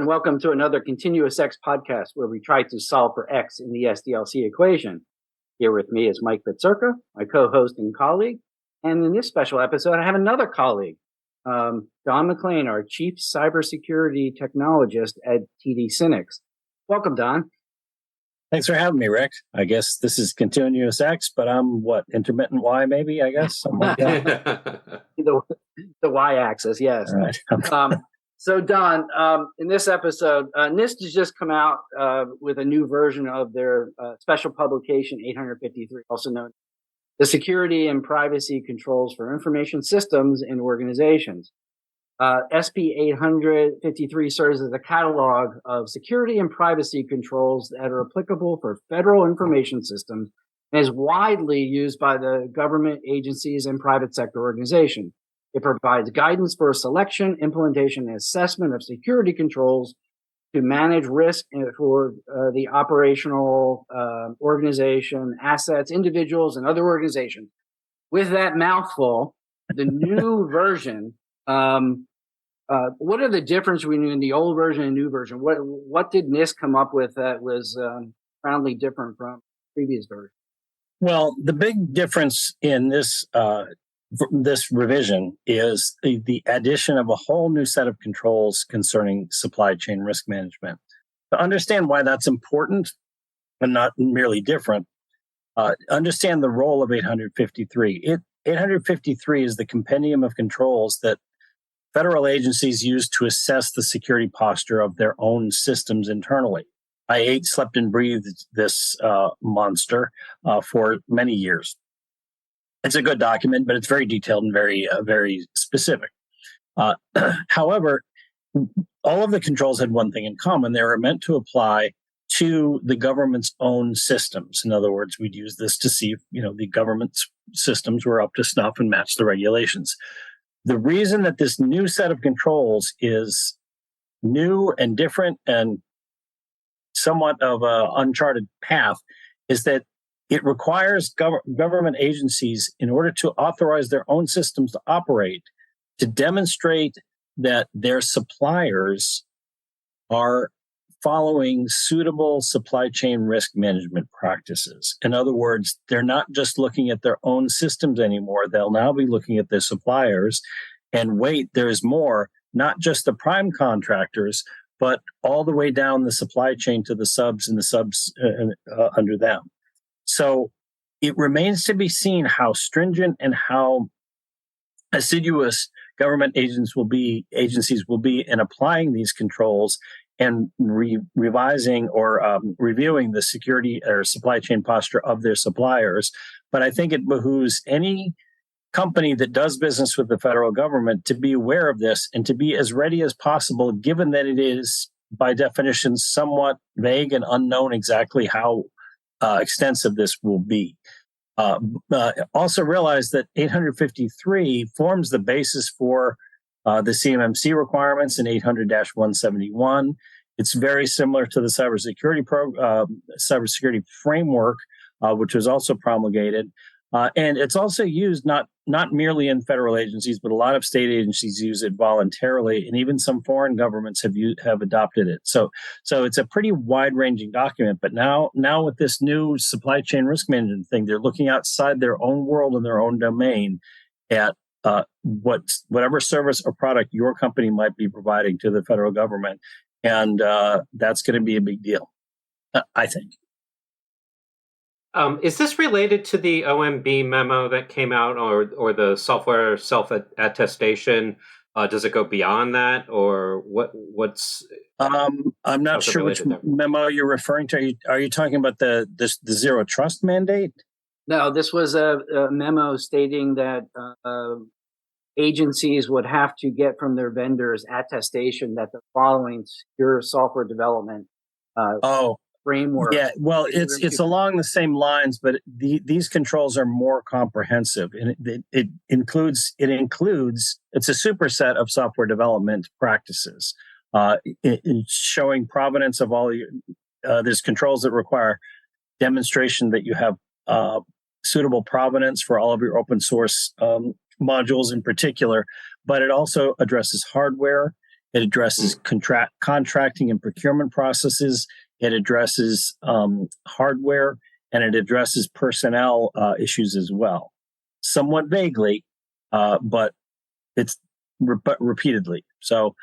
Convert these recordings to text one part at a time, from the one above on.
and welcome to another ContinuousX podcast where we try to solve for X in the SDLC equation. Here with me is Mike Fitzurka, my co-host and colleague. And in this special episode, I have another colleague, Don Maclean, our Chief Cybersecurity Technologist at TD SYNNEX. Welcome, Don. Thanks for having me, Rick. I guess this is ContinuousX, but I'm intermittent Y maybe, I guess? Something like that. the Y-axis, yes. All right. So, Don, in this episode, NIST has just come out with a new version of their special publication 853, also known as the Security and Privacy Controls for Information Systems in Organizations. SP 853 serves as a catalog of security and privacy controls that are applicable for federal information systems and is widely used by the government agencies and private sector organizations. It provides guidance for selection, implementation, and assessment of security controls to manage risk for the operational organization, assets, individuals, and other organizations. With that mouthful, the new version, what are the differences between the old version and new version? What did NIST come up with that was profoundly different from the previous version? Well, the big difference in this revision is the addition of a whole new set of controls concerning supply chain risk management. To understand why that's important and not merely different, understand the role of 853. 853 is the compendium of controls that federal agencies use to assess the security posture of their own systems internally. I ate, slept, and breathed this monster for many years. It's a good document, but it's very detailed and very specific. However, all of the controls had one thing in common. They were meant to apply to the government's own systems. In other words, we'd use this to see if, the government's systems were up to snuff and match the regulations. The reason that this new set of controls is new and different and somewhat of an uncharted path is that it requires government agencies, in order to authorize their own systems to operate, to demonstrate that their suppliers are following suitable supply chain risk management practices. In other words, they're not just looking at their own systems anymore. They'll now be looking at their suppliers. And wait, there's more, not just the prime contractors, but all the way down the supply chain to the subs and the subs under them. So it remains to be seen how stringent and how assiduous government agencies will be in applying these controls and revising or reviewing the security or supply chain posture of their suppliers. But I think it behooves any company that does business with the federal government to be aware of this and to be as ready as possible, given that it is, by definition, somewhat vague and unknown exactly how extensive this will be. Also realize that 853 forms the basis for the CMMC requirements in 800-171. It's very similar to the cybersecurity framework, which was also promulgated. And it's also used not merely in federal agencies, but a lot of state agencies use it voluntarily, and even some foreign governments have adopted it. So it's a pretty wide-ranging document. But now with this new supply chain risk management thing, they're looking outside their own world and their own domain at whatever service or product your company might be providing to the federal government, and that's going to be a big deal, I think. Is this related to the OMB memo that came out, or the software self-attestation? Does it go beyond that, or what's? I'm not sure which memo you're referring to. Are you talking about the zero trust mandate? No, this was a memo stating that agencies would have to get from their vendors attestation that the following secure software development framework. Yeah, well, it's along the same lines, but these controls are more comprehensive, and it includes it's a superset of software development practices, in showing provenance of all your. There's controls that require demonstration that you have suitable provenance for all of your open source modules in particular, but it also addresses hardware. It addresses contracting and procurement processes. It addresses hardware, and it addresses personnel issues as well. Somewhat vaguely, but it's repeatedly. So,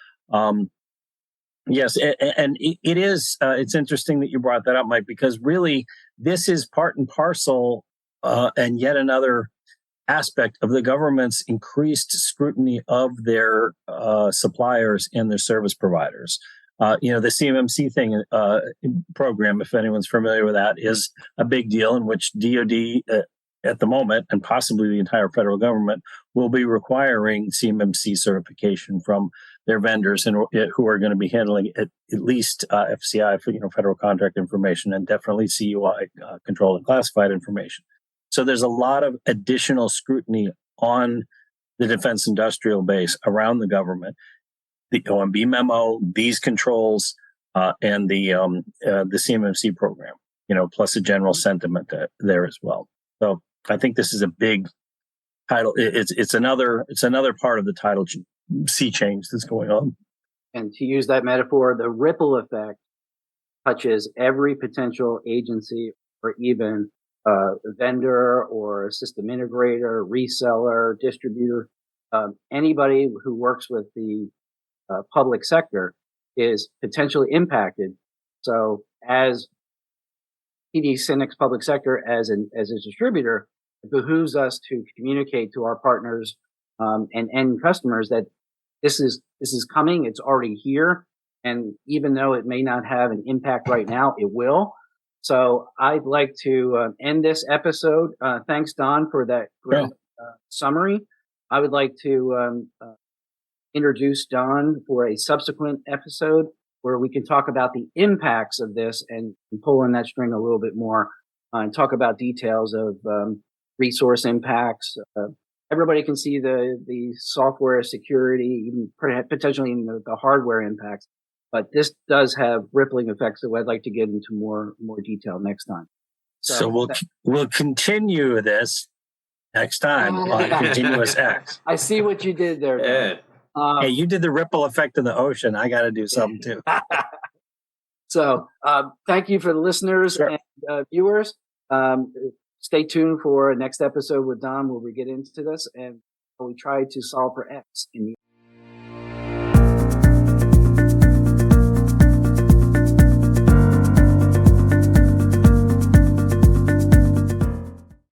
yes, and it is. It's interesting that you brought that up, Mike, because really this is part and parcel, and yet another aspect of the government's increased scrutiny of their suppliers and their service providers. The CMMC thing program, if anyone's familiar with that, is a big deal in which DoD at the moment, and possibly the entire federal government, will be requiring CMMC certification from their vendors and who are going to be handling at least FCI, federal contract information, and definitely CUI, controlled and classified information. So there's a lot of additional scrutiny on the defense industrial base around the government. The OMB memo, these controls, and the CMMC program, plus a general sentiment there as well. So I think this is a big title. It's another part of the title sea change that's going on. And to use that metaphor, the ripple effect touches every potential agency or even vendor or system integrator, reseller, distributor. Anybody who works with the public sector is potentially impacted. So as PD SYNNEX public sector, as a distributor, it behooves us to communicate to our partners and end customers that this is coming. It's already here, and even though it may not have an impact right now, it will. So I'd like to end this episode. Thanks, Don, for that great summary. I would like to introduce Don for a subsequent episode where we can talk about the impacts of this and pull in that string a little bit more and talk about details of resource impacts. Everybody can see the software security, even potentially even the hardware impacts. But this does have rippling effects that I'd like to get into more detail next time. So we'll continue this next time on ContinuousX. I see what you did there, Don. Hey, you did the ripple effect in the ocean. I got to do something too. So thank you for the listeners and viewers. Stay tuned for next episode with Don where we get into this and we try to solve for X in the